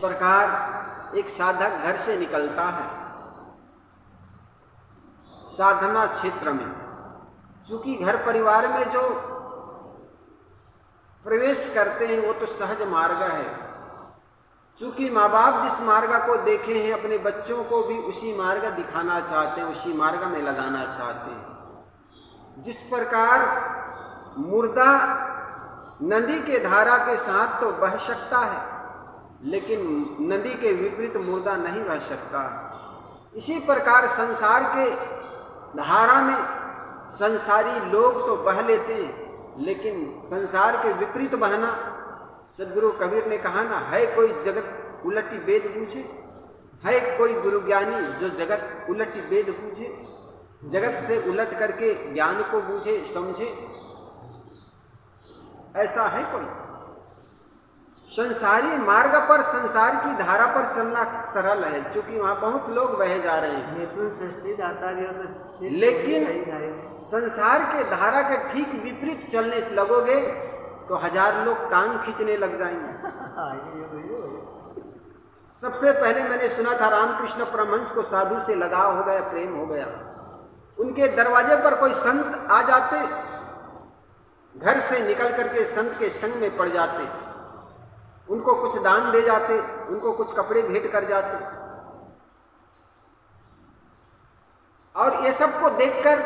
प्रकार एक साधक घर से निकलता है साधना क्षेत्र में, चूंकि घर परिवार में जो प्रवेश करते हैं वो तो सहज मार्ग है। चूंकि माँ बाप जिस मार्ग को देखे हैं अपने बच्चों को भी उसी मार्ग दिखाना चाहते हैं, उसी मार्ग में लगाना चाहते हैं। जिस प्रकार मुर्दा नदी के धारा के साथ तो बह सकता है, लेकिन नदी के विपरीत मुर्दा नहीं बह सकता। इसी प्रकार संसार के धारा में संसारी लोग तो बह लेते हैं, लेकिन संसार के विपरीत बहना, सदगुरु कबीर ने कहा ना, है कोई जगत उलटी वेद बूझे, है कोई गुरु ज्ञानी जो जगत उलटी वेद बूझे, जगत से उलट करके ज्ञान को बूझे समझे, ऐसा है कोई? संसारी मार्ग पर संसार की धारा पर चलना सरल है, क्योंकि वहां बहुत लोग बहे जा रहे हैं। लेकिन संसार के धारा के ठीक विपरीत चलने लगोगे तो हजार लोग टांग खींचने लग जाएंगे। सबसे पहले मैंने सुना था रामकृष्ण परमहंस को साधु से लगाव हो गया, प्रेम हो गया। उनके दरवाजे पर कोई संत आ जाते, घर से निकल करके संत के संग में पड़ जाते, उनको कुछ दान दे जाते, उनको कुछ कपड़े भेंट कर जाते। और ये सब को देखकर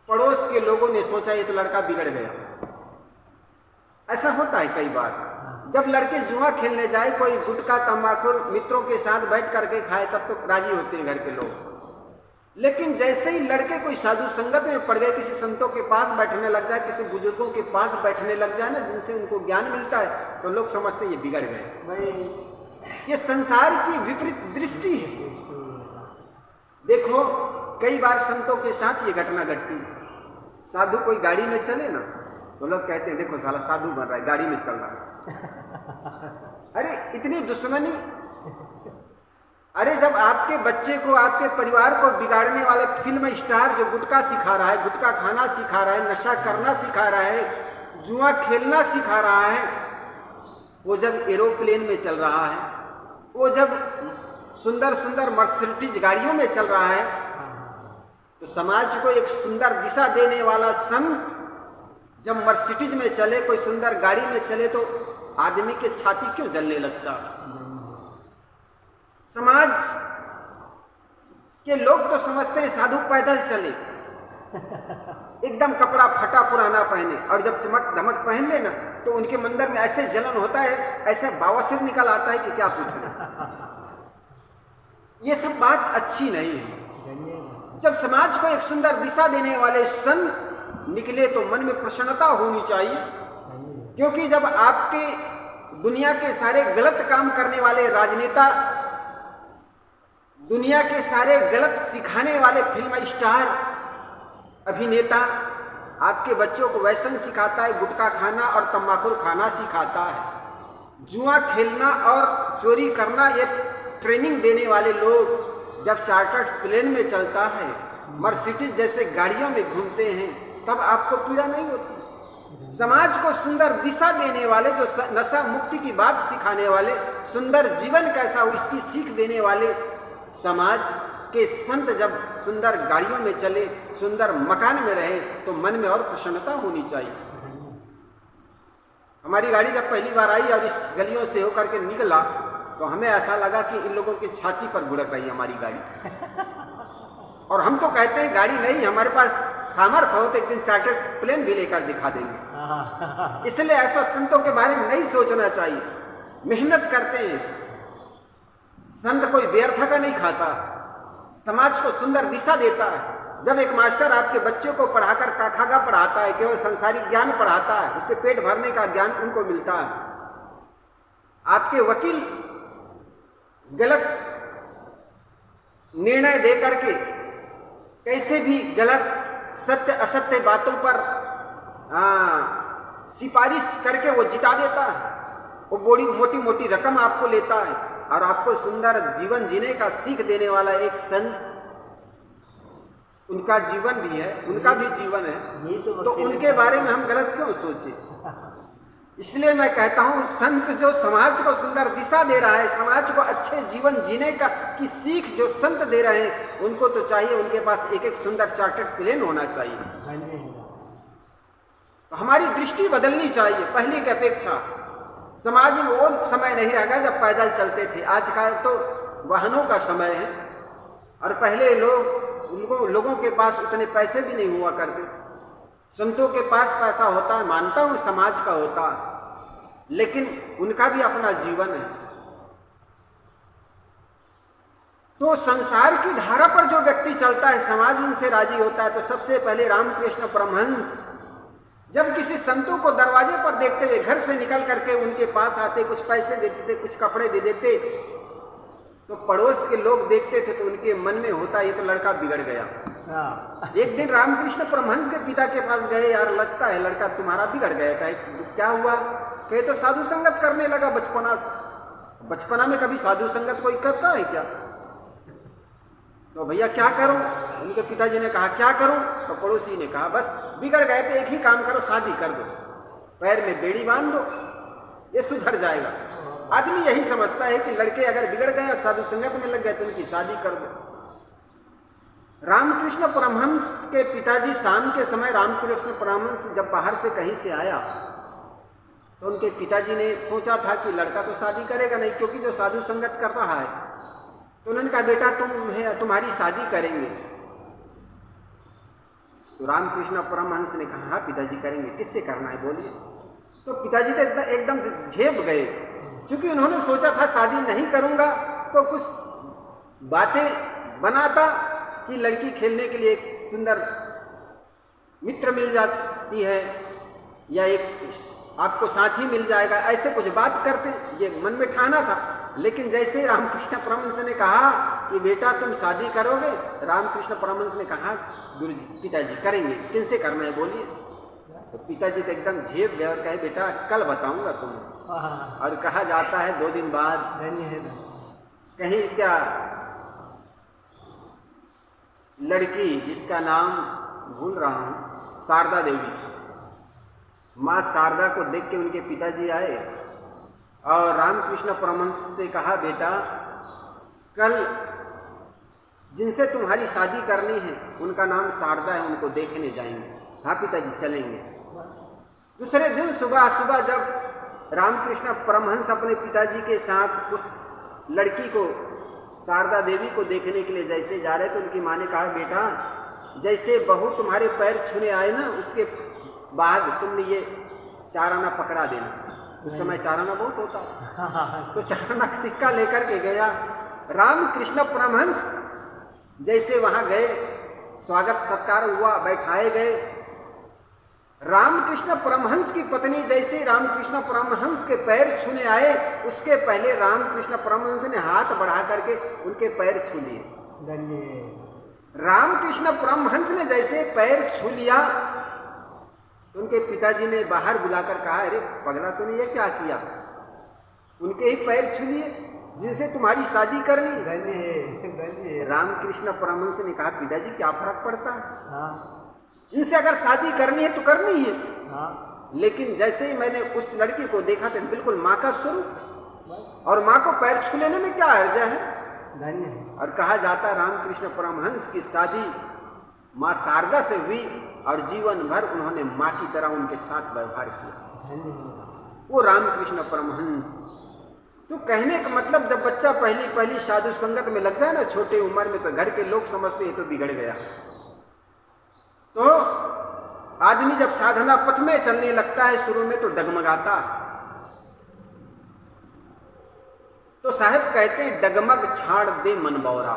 पड़ोस के लोगों ने सोचा ये तो लड़का बिगड़ गया। ऐसा होता है कई बार, जब लड़के जुआ खेलने जाए, कोई गुटखा तंबाकू मित्रों के साथ बैठ करके खाए तब तो राजी होते हैं घर के लोग। लेकिन जैसे ही लड़के कोई साधु संगत में पड़ गए, किसी संतों के पास बैठने लग जाए, किसी बुजुर्गों के पास बैठने लग जाए ना, जिनसे उनको ज्ञान मिलता है, तो लोग समझते ये बिगड़ गए। ये संसार की विपरीत दृष्टि है। देखो कई बार संतों के साथ ये घटना घटती है। साधु कोई गाड़ी में चले ना, तो लोग कहते हैं देखो साला साधु बन रहा है, गाड़ी में चल रहा है। अरे इतनी दुश्मनी! अरे जब आपके बच्चे को, आपके परिवार को बिगाड़ने वाले फिल्म स्टार जो गुटखा सिखा रहा है, गुटखा खाना सिखा रहा है, नशा करना सिखा रहा है, जुआ खेलना सिखा रहा है, वो जब एरोप्लेन में चल रहा है, वो जब सुंदर सुंदर मर्सिडीज गाड़ियों में चल रहा है, तो समाज को एक सुंदर दिशा देने वाला संत जब मर्सिडीज में चले, कोई सुंदर गाड़ी में चले, तो आदमी के छाती क्यों जलने लगता? समाज के लोग तो समझते हैं साधु पैदल चले, एकदम कपड़ा फटा पुराना पहने, और जब चमक धमक पहन ले ना तो उनके मंदिर में ऐसे जलन होता है, ऐसे बावासिर निकल आता है कि क्या पूछना। ये सब बात अच्छी नहीं है। जब समाज को एक सुंदर दिशा देने वाले संत निकले तो मन में प्रसन्नता होनी चाहिए, क्योंकि जब आपके दुनिया के सारे गलत काम करने वाले राजनेता, दुनिया के सारे गलत सिखाने वाले फिल्म स्टार, अभिनेता आपके बच्चों को व्यसन सिखाता है, गुटखा खाना और तंबाकू खाना सिखाता है, जुआ खेलना और चोरी करना ये ट्रेनिंग देने वाले लोग जब चार्टर्ड प्लेन में चलता है, मर्सिडीज जैसे गाड़ियों में घूमते हैं, तब आपको पीड़ा नहीं होती। समाज को सुंदर दिशा देने वाले, जो नशा मुक्ति की बात सिखाने वाले, सुंदर जीवन कैसा हो इसकी सीख देने वाले समाज के संत जब सुंदर गाड़ियों में चले, सुंदर मकान में रहे, तो मन में और प्रसन्नता होनी चाहिए। हमारी गाड़ी जब पहली बार आई और इस गलियों से होकर के निकला, तो हमें ऐसा लगा कि इन लोगों की छाती पर गुड़क रही है हमारी गाड़ी। और हम तो कहते हैं गाड़ी नहीं, हमारे पास सामर्थ्य हो तो एक दिन चार्टर्ड प्लेन भी लेकर दिखा देंगे। इसलिए ऐसा संतों के बारे में नहीं सोचना चाहिए। मेहनत करते हैं, संत कोई व्यर्थ का नहीं खाता, समाज को सुंदर दिशा देता है। जब एक मास्टर आपके बच्चों को पढ़ाकर काखागा पढ़ाता है, केवल संसारिक ज्ञान पढ़ाता है, उससे पेट भरने का ज्ञान उनको मिलता है। आपके वकील गलत निर्णय दे करके कैसे भी गलत सत्य असत्य बातों पर सिफारिश करके वो जिता देता है। वो बड़ी मोटी मोटी रकम आपको लेता है, और आपको सुंदर जीवन जीने का सीख देने वाला एक संत, उनका जीवन भी है, उनका भी जीवन है, तो उनके बारे में हम गलत क्यों सोचे? इसलिए मैं कहता हूं संत जो समाज को सुंदर दिशा दे रहा है, समाज को अच्छे जीवन जीने की सीख जो संत दे रहे हैं, उनको तो चाहिए उनके पास एक एक सुंदर चार्टर्ड प्लेन होना चाहिए। तो हमारी दृष्टि बदलनी चाहिए पहले की अपेक्षा। समाज में वो समय नहीं रहेगा जब पैदल चलते थे, आजकल तो वाहनों का समय है। और पहले लोगों के पास उतने पैसे भी नहीं हुआ करते। संतों के पास पैसा होता है, मानता हूं समाज का होता है, लेकिन उनका भी अपना जीवन है। तो संसार की धारा पर जो व्यक्ति चलता है, समाज उनसे राजी होता है। तो सबसे पहले रामकृष्ण परमहंस जब किसी संतों को दरवाजे पर देखते हुए घर से निकल करके उनके पास आते, कुछ पैसे देते थे, कुछ कपड़े दे देते, तो पड़ोस के लोग देखते थे तो उनके मन में होता ये तो लड़का बिगड़ गया। एक दिन रामकृष्ण परमहंस के पिता के पास गए, यार लगता है लड़का तुम्हारा बिगड़ गया। कहे क्या हुआ? कहे तो साधु संगत करने लगा बचपना से। बचपना में कभी साधु संगत कोई करता है क्या? तो भैया क्या करूं? उनके पिताजी ने कहा क्या करूं? तो पड़ोसी ने कहा बस बिगड़ गए तो एक ही काम करो, शादी कर दो, पैर में बेड़ी बांध दो, ये सुधर जाएगा। आदमी यही समझता है कि लड़के अगर बिगड़ गए, साधु संगत में लग गए तो उनकी शादी कर दो। रामकृष्ण परमहंस के पिताजी शाम के समय रामकृष्ण परमहंस जब बाहर से कहीं से आया तो उनके पिताजी ने सोचा था कि लड़का तो शादी करेगा नहीं, क्योंकि जो साधु संगत कर रहा है। तो उन्होंने कहा बेटा तुम्हारी शादी करेंगे। तो रामकृष्ण परमहंस ने कहा हाँ पिताजी करेंगे, किससे करना है बोलिए। तो पिताजी तो एकदम से झेप गए, क्योंकि उन्होंने सोचा था शादी नहीं करूंगा तो कुछ बातें बनाता कि लड़की खेलने के लिए एक सुंदर मित्र मिल जाती है या एक आपको साथी मिल जाएगा, ऐसे कुछ बात करते, ये मन में ठाना था। लेकिन जैसे रामकृष्ण परमहंस ने कहा कि बेटा तुम शादी करोगे, रामकृष्ण परमहंस ने कहा पिताजी करेंगे, किनसे करना है बोलिए। तो पिताजी तो एकदम झेप गए और कहे बेटा कल बताऊंगा तुम्हें। और कहा जाता है 2 दिन बाद कहीं क्या लड़की जिसका नाम भूल रहा हूं, शारदा देवी, माँ शारदा को देख के उनके पिताजी आए और रामकृष्ण परमहंस से कहा बेटा कल जिनसे तुम्हारी शादी करनी है उनका नाम शारदा है, उनको देखने जाएंगे। हाँ पिताजी चलेंगे। दूसरे दिन सुबह सुबह जब रामकृष्ण परमहंस अपने पिताजी के साथ उस लड़की को शारदा देवी को देखने के लिए जैसे जा रहे तो उनकी माँ ने कहा बेटा जैसे बहू तुम्हारे पैर छूने आए ना, उसके बाद तुमने ये 4 आना पकड़ा देना। उस समय 4 आना बहुत होता है। तो 4 आना का सिक्का लेकर के गया। रामकृष्ण परमहंस जैसे वहां गए, स्वागत सत्कार हुआ, बैठाए गए। रामकृष्ण परमहंस की पत्नी जैसे रामकृष्ण परमहंस के पैर छूने आए, उसके पहले रामकृष्ण परमहंस ने हाथ बढ़ा करके उनके पैर छू लिए। रामकृष्ण परमहंस ने जैसे पैर छू लिया तो उनके पिताजी ने बाहर बुलाकर कहा अरे पगला तूने ये क्या किया? उनके ही पैर छू लिए जिनसे तुम्हारी शादी करनी। रामकृष्ण परमहंस ने कहा पिताजी क्या फर्क पड़ता है, इनसे अगर शादी करनी है तो करनी है। लेकिन जैसे ही मैंने उस लड़की को देखा तो बिल्कुल माँ का स्वरूप, और माँ को पैर छू लेने में क्या अर्जा है। और कहा जाता रामकृष्ण परमहंस की शादी माँ शारदा से हुई और जीवन भर उन्होंने माँ की तरह उनके साथ व्यवहार किया। वो रामकृष्ण परमहंस। तो कहने का मतलब जब बच्चा पहली साधु संगत में लग जाए ना छोटे उम्र में, तो घर के लोग समझते हैं तो बिगड़ गया। तो आदमी जब साधना पथ में चलने लगता है शुरू में तो डगमगाता। तो साहब कहते हैं डगमग छाड़ दे मन बौरा।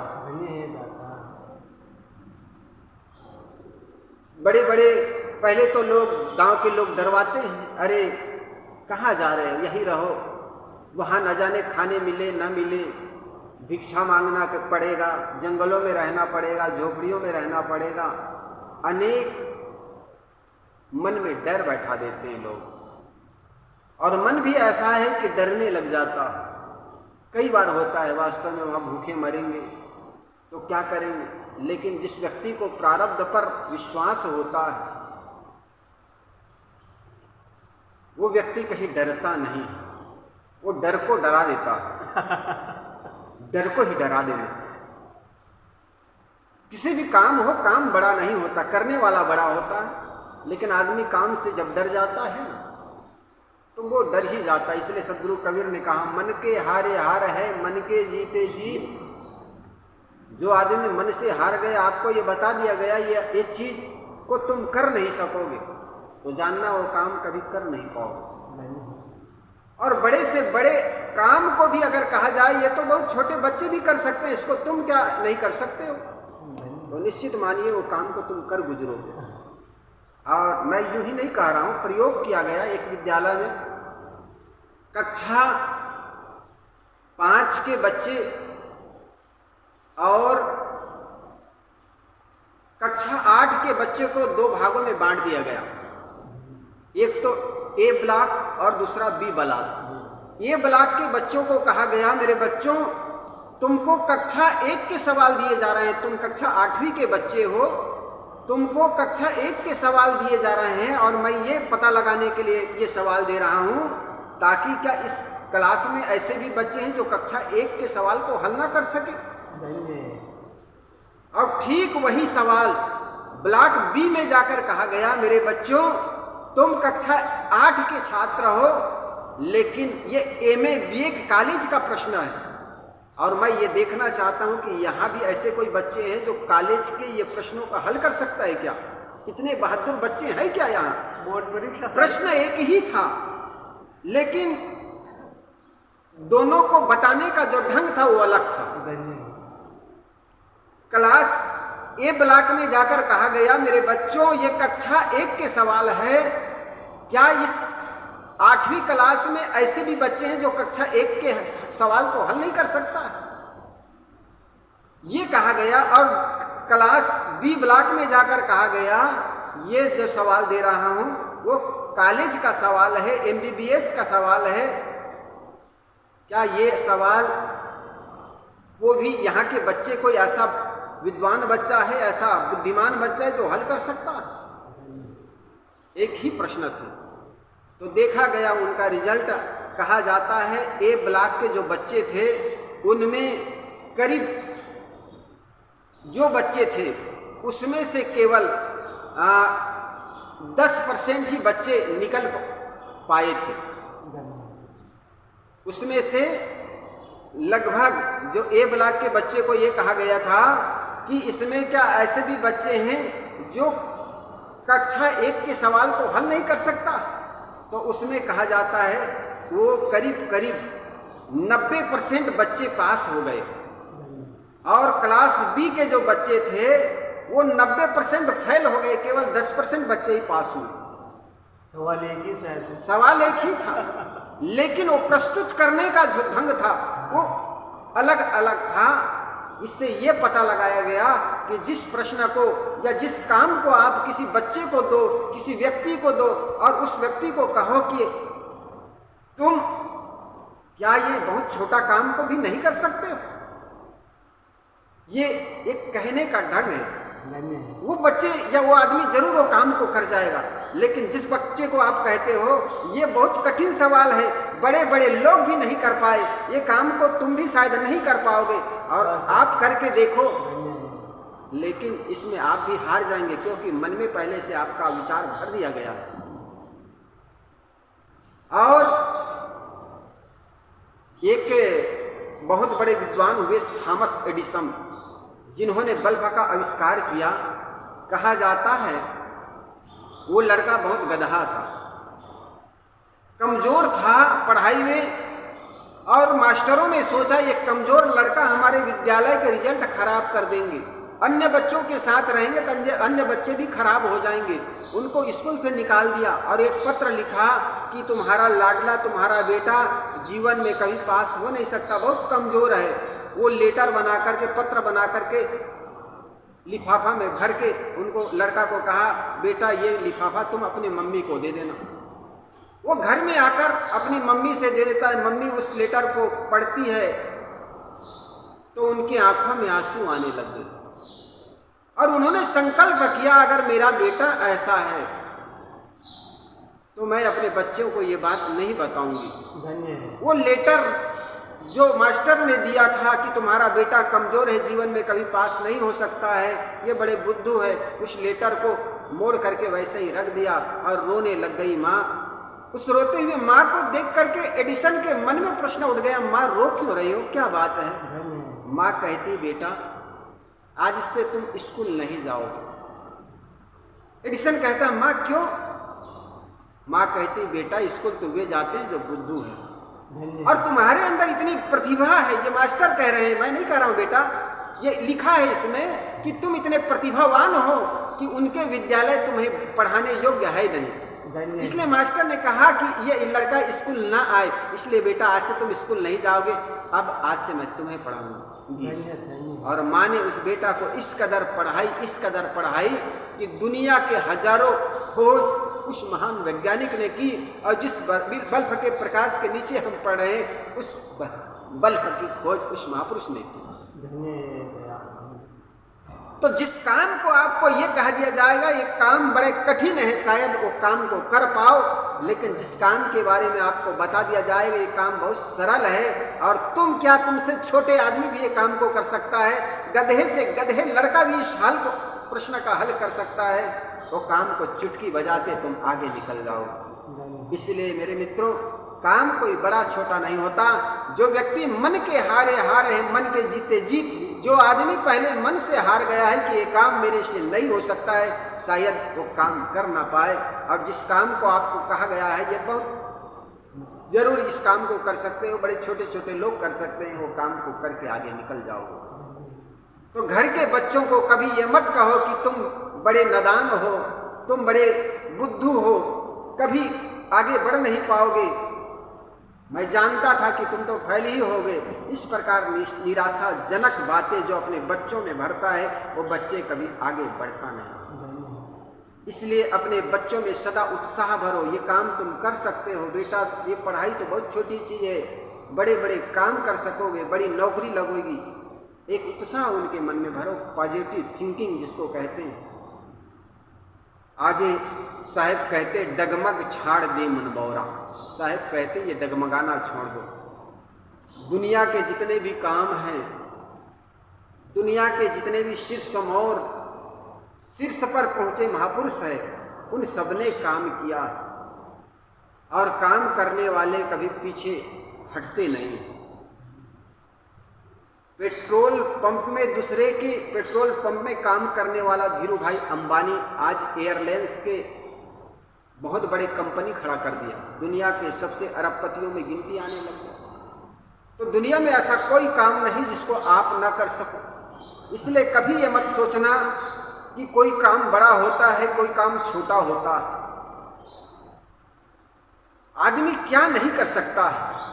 बड़े बड़े पहले तो लोग गांव के लोग डरवाते हैं, अरे कहाँ जा रहे हो, यहीं रहो, वहां न जाने खाने मिले न मिले, भिक्षा मांगना पड़ेगा, जंगलों में रहना पड़ेगा, झोपड़ियों में रहना पड़ेगा। अनेक मन में डर बैठा देते हैं लोग, और मन भी ऐसा है कि डरने लग जाता। कई बार होता है वास्तव में वहाँ भूखे मरेंगे तो क्या करेंगे। लेकिन जिस व्यक्ति को प्रारब्ध पर विश्वास होता है वो व्यक्ति कहीं डरता नहीं, वो डर को डरा देता, डर को ही डरा देना। किसी भी काम हो, काम बड़ा नहीं होता, करने वाला बड़ा होता है, लेकिन आदमी काम से जब डर जाता है तो वो डर ही जाता है। इसलिए सदगुरु कबीर ने कहा, मन के हारे हार है, मन के जीते जीत। जो आदमी मन से हार गया, आपको ये बता दिया गया ये चीज को तुम कर नहीं सकोगे, तो जानना वो काम कभी कर नहीं पाओगे। और बड़े से बड़े काम को भी अगर कहा जाए, ये तो बहुत छोटे बच्चे भी कर सकते हैं, इसको तुम क्या नहीं कर सकते हो, तो निश्चित मानिए वो काम को तुम कर गुजरोगे। और मैं यूं ही नहीं कह रहा हूं, प्रयोग किया गया एक विद्यालय में, कक्षा 5 के बच्चे और कक्षा 8 के बच्चे को 2 भागों में बांट दिया गया। एक तो ए ब्लॉक और दूसरा बी ब्लॉक। ए ब्लॉक के बच्चों को कहा गया, मेरे बच्चों तुमको कक्षा 1 के सवाल दिए जा रहे हैं, तुम कक्षा 8वीं के बच्चे हो, तुमको कक्षा 1 के सवाल दिए जा रहे हैं, और मैं ये पता लगाने के लिए ये सवाल दे रहा हूं ताकि क्या इस क्लास में ऐसे भी बच्चे हैं जो कक्षा 1 के सवाल को हल ना कर सके। अब ठीक वही सवाल ब्लॉक बी में जाकर कहा गया, मेरे बच्चों तुम कक्षा 8 के छात्र हो, लेकिन ये MA BA कॉलेज का प्रश्न है, और मैं ये देखना चाहता हूं कि यहाँ भी ऐसे कोई बच्चे हैं जो कॉलेज के ये प्रश्नों का हल कर सकता है क्या? इतने बहादुर बच्चे हैं क्या यहाँ? बोर्ड परीक्षा प्रश्न एक ही था, लेकिन दोनों को बताने का जो ढंग था वो अलग था। क्लास ए ब्लॉक में जाकर कहा गया, मेरे बच्चों ये कक्षा 1 के सवाल है, क्या इस 8वीं क्लास में ऐसे भी बच्चे हैं जो कक्षा 1 के सवाल को हल नहीं कर सकता? ये कहा गया। और क्लास बी ब्लॉक में जाकर कहा गया, ये जो सवाल दे रहा हूं वो कॉलेज का सवाल है, MBBS का सवाल है, क्या ये सवाल वो भी यहाँ के बच्चे कोई ऐसा विद्वान बच्चा है, ऐसा बुद्धिमान बच्चा है जो हल कर सकता? एक ही प्रश्न थे। तो देखा गया उनका रिजल्ट, कहा जाता है ए ब्लॉक के जो बच्चे थे उनमें करीब जो बच्चे थे उसमें से केवल 10% ही बच्चे निकल पाए थे। उसमें से लगभग जो ए ब्लॉक के बच्चे को ये कहा गया था कि इसमें क्या ऐसे भी बच्चे हैं जो कक्षा 1 के सवाल को हल नहीं कर सकता? तो उसमें कहा जाता है वो करीब करीब 90% बच्चे पास हो गए, और क्लास बी के जो बच्चे थे वो 90% फेल हो गए, केवल 10% बच्चे ही पास हुए। सवाल एक ही था, लेकिन वो प्रस्तुत करने का जो ढंग था वो अलग अलग था। इससे ये पता लगाया गया कि जिस प्रश्न को या जिस काम को आप किसी बच्चे को दो, किसी व्यक्ति को दो, और उस व्यक्ति को कहो कि तुम क्या ये बहुत छोटा काम को भी नहीं कर सकते हो, ये एक कहने का ढंग है। वो बच्चे या वो आदमी जरूर वो काम को कर जाएगा, लेकिन जिस बच्चे को आप कहते हो ये बहुत कठिन सवाल है, बड़े बड़े लोग भी नहीं कर पाए, ये काम को तुम भी शायद नहीं कर पाओगे, और आप करके देखो, लेकिन इसमें आप भी हार जाएंगे, क्योंकि मन में पहले से आपका विचार भर दिया गया है। और एक बहुत बड़े विद्वान हुए थॉमस एडिसन, जिन्होंने बल्ब का आविष्कार किया, कहा जाता है वो लड़का बहुत गधा था, कमजोर था पढ़ाई में, और मास्टरों ने सोचा ये कमजोर लड़का हमारे विद्यालय के रिजल्ट खराब कर देंगे, अन्य बच्चों के साथ रहेंगे तो अन्य बच्चे भी खराब हो जाएंगे। उनको स्कूल से निकाल दिया और एक पत्र लिखा कि तुम्हारा लाडला, तुम्हारा बेटा जीवन में कभी पास हो नहीं सकता, बहुत कमजोर है। वो लेटर बना करके, पत्र बना करके लिफाफा में भर के उनको, लड़का को कहा बेटा ये लिफाफा तुम अपनी मम्मी को दे देना। वो घर में आकर अपनी मम्मी से दे देता है। मम्मी उस लेटर को पढ़ती है तो उनकी आंखों में आंसू आने लग गए, और उन्होंने संकल्प किया अगर मेरा बेटा ऐसा है तो मैं अपने बच्चों को ये बात नहीं बताऊंगी। धन्य है। वो लेटर जो मास्टर ने दिया था कि तुम्हारा बेटा कमजोर है, जीवन में कभी पास नहीं हो सकता है, ये बड़े बुद्धू है, उस लेटर को मोड़ करके वैसे ही रख दिया और रोने लग गई माँ। उस रोते हुए माँ को देख करके एडिसन के मन में प्रश्न उठ गया, माँ रो क्यों रही हो, क्या बात है? माँ कहती, बेटा आज से तुम स्कूल नहीं जाओगे। एडिसन कहता, माँ क्यों? माँ कहती, बेटा स्कूल तो वे जाते हैं जो बुद्धू है, और तुम्हारे अंदर इतनी प्रतिभा है, ये मास्टर कह रहे हैं, मैं नहीं कह रहा हूं बेटा, ये लिखा है इसमें कि तुम इतने प्रतिभावान हो कि उनके विद्यालय तुम्हें पढ़ाने योग्य है नहीं। इसलिए मास्टर ने कहा कि ये लड़का स्कूल ना आए, इसलिए बेटा आज से तुम स्कूल नहीं जाओगे, अब आज से मैं तुम्हें पढ़ाऊंगी। और माँ ने उस बेटा को इस कदर पढ़ाई कि दुनिया के हजारों खोज उस महान वैज्ञानिक ने की, और जिस बल्ब के प्रकाश के नीचे हम पढ़ रहे हैं उस बल्ब की खोज उस महापुरुष ने की। तो जिस काम को आपको ये कहा दिया जाएगा ये काम बड़े कठिन है, शायद वो काम को कर पाओ, लेकिन जिस काम के बारे में आपको बता दिया जाएगा ये काम बहुत सरल है, और तुम क्या, तुमसे छोटे आदमी भी ये काम को कर सकता है, गधे से गधे लड़का भी इस हाल को प्रश्न का हल कर सकता है, वो काम को चुटकी बजाते तुम आगे निकल जाओ। इसलिए मेरे मित्रों, काम कोई बड़ा छोटा नहीं होता। जो व्यक्ति मन के हारे है, मन के जीते जीत, जो आदमी पहले मन से हार गया है कि ये काम मेरे से नहीं हो सकता है, शायद वो काम कर ना पाए। और जिस काम को आपको कहा गया है ये बहुत जरूर इस काम को कर सकते हो, बड़े छोटे छोटे लोग कर सकते हैं, वो काम को करके आगे निकल जाओगे। तो घर के बच्चों को कभी ये मत कहो कि तुम बड़े नादान हो, तुम बड़े बुद्धू हो, कभी आगे बढ़ नहीं पाओगे, मैं जानता था कि तुम तो फेल ही होगे। इस प्रकार निराशाजनक बातें जो अपने बच्चों में भरता है वो बच्चे कभी आगे बढ़ता नहीं। इसलिए अपने बच्चों में सदा उत्साह भरो, ये काम तुम कर सकते हो बेटा, ये पढ़ाई तो बहुत छोटी चीज़ है, बड़े बड़े काम कर सकोगे, बड़ी नौकरी लगेगी। एक उत्साह उनके मन में भरो, पॉजिटिव थिंकिंग जिसको कहते हैं। आगे साहब कहते, डगमग छाड़ दे मनबौरा। साहब कहते ये डगमगाना छोड़ दो। दुनिया के जितने भी काम हैं, दुनिया के जितने भी शीर्ष पर पहुंचे महापुरुष है, उन सबने काम किया, और काम करने वाले कभी पीछे हटते नहीं। पेट्रोल पंप में दूसरे के पेट्रोल पंप में काम करने वाला धीरू भाई अंबानी आज एयरलाइंस के बहुत बड़े कंपनी खड़ा कर दिया, दुनिया के सबसे अरबपतियों में गिनती आने लग गई। तो दुनिया में ऐसा कोई काम नहीं जिसको आप ना कर सको। इसलिए कभी ये मत सोचना कि कोई काम बड़ा होता है, कोई काम छोटा होता है। आदमी क्या नहीं कर सकता है।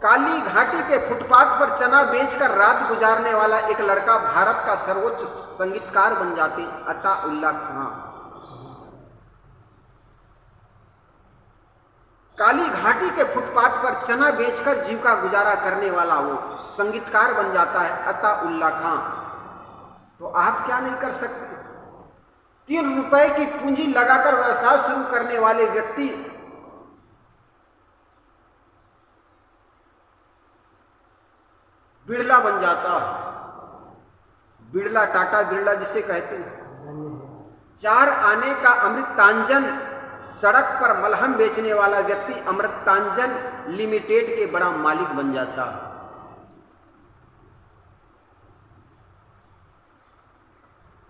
काली घाटी के फुटपाथ पर चना बेचकर रात गुजारने वाला एक लड़का भारत का सर्वोच्च संगीतकार बन जाते, अताउल्ला खां। काली घाटी के फुटपाथ पर चना बेचकर जीविका गुजारा करने वाला वो संगीतकार बन जाता है, अताउल्ला खां। तो आप क्या नहीं कर सकते? 3 रुपए की पूंजी लगाकर व्यवसाय शुरू करने वाले व्यक्ति बिरला बन जाता है, बिरला, टाटा बिरला जिसे कहते हैं। 4 आने का अमृतांजन सड़क पर मलहम बेचने वाला व्यक्ति अमृतांजन लिमिटेड के बड़ा मालिक बन जाता है।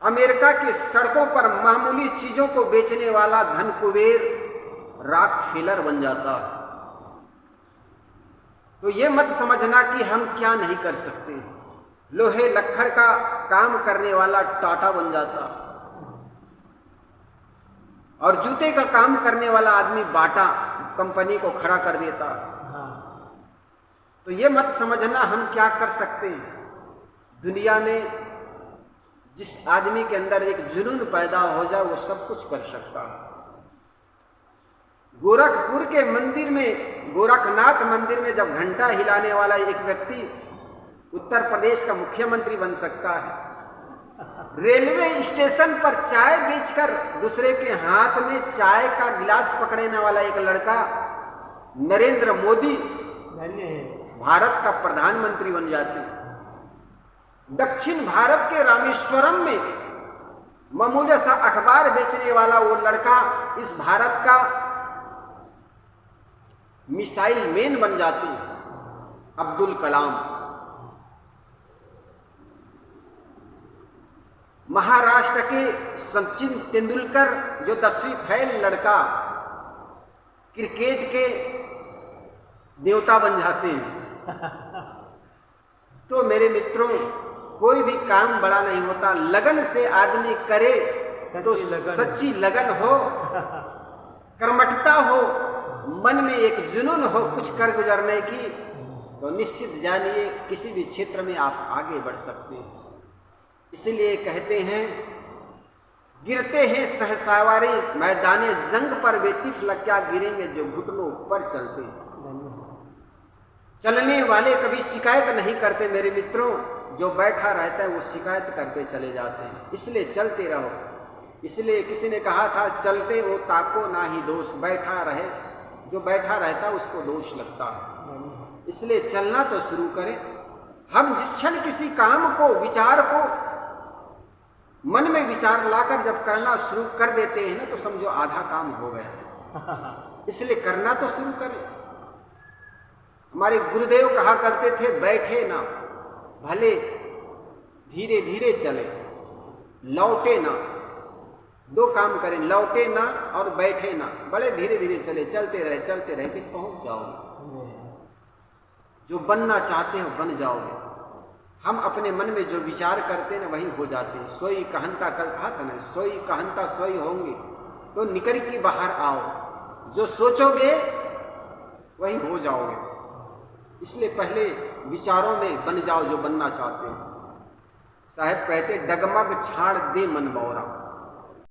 अमेरिका के सड़कों पर मामूली चीजों को बेचने वाला धन कुबेर रॉकफेलर बन जाता है। तो ये मत समझना कि हम क्या नहीं कर सकते। लोहे लक्कड़ का काम करने वाला टाटा बन जाता, और जूते का काम करने वाला आदमी बाटा कंपनी को खड़ा कर देता। तो ये मत समझना हम क्या कर सकते हैं। दुनिया में जिस आदमी के अंदर एक जुनून पैदा हो जाए वो सब कुछ कर सकता है। गोरखपुर के मंदिर में, गोरखनाथ मंदिर में जब घंटा हिलाने वाला एक व्यक्ति उत्तर प्रदेश का मुख्यमंत्री बन सकता है, रेलवे स्टेशन पर चाय बेचकर दूसरे के हाथ में चाय का गिलास पकड़ने वाला एक लड़का नरेंद्र मोदी भारत का प्रधानमंत्री बन जाते। दक्षिण भारत के रामेश्वरम में मामूली सा अखबार बेचने वाला वो लड़का इस भारत का मिसाइल मैन बन जाते हैं, अब्दुल कलाम। महाराष्ट्र के सचिन तेंदुलकर जो 10वीं फेल लड़का क्रिकेट के देवता बन जाते हैं। तो मेरे मित्रों, कोई भी काम बड़ा नहीं होता, लगन से आदमी करे तो सच्ची लगन हो, कर्मठता हो, मन में एक जुनून हो कुछ कर गुजरने की, तो निश्चित जानिए किसी भी क्षेत्र में आप आगे बढ़ सकते हैं। इसलिए कहते हैं, गिरते हैं सहसावारी मैदाने जंग पर वे तिफल क्या गिरेंगे जो घुटनों पर चलते हैं। चलने वाले कभी शिकायत नहीं करते मेरे मित्रों, जो बैठा रहता है वो शिकायत करके चले जाते हैं। इसलिए चलते रहो। इसलिए किसी ने कहा था, चलते वो ताको ना ही दोष, बैठा रहे, जो बैठा रहता है उसको दोष लगता है। इसलिए चलना तो शुरू करें। हम जिस क्षण किसी काम को, विचार को मन में विचार लाकर जब करना शुरू कर देते हैं ना, तो समझो आधा काम हो गया। इसलिए करना तो शुरू करें। हमारे गुरुदेव कहा करते थे, बैठे ना भले धीरे धीरे चले, लौटे ना। दो काम करें, लौटे ना और बैठे ना, बड़े धीरे धीरे चले, चलते रहे कि पहुंच जाओगे। जो बनना चाहते हो बन जाओगे। हम अपने मन में जो विचार करते हैं ना वही हो जाते हैं। सोई कहनता, कल कहा था ना, सोई कहनता सोई होंगे, तो निकल के बाहर आओ। जो सोचोगे वही हो जाओगे। इसलिए पहले विचारों में बन जाओ जो बनना चाहते हो। साहब कहते, डगमग छाड़ दे मन बौरा,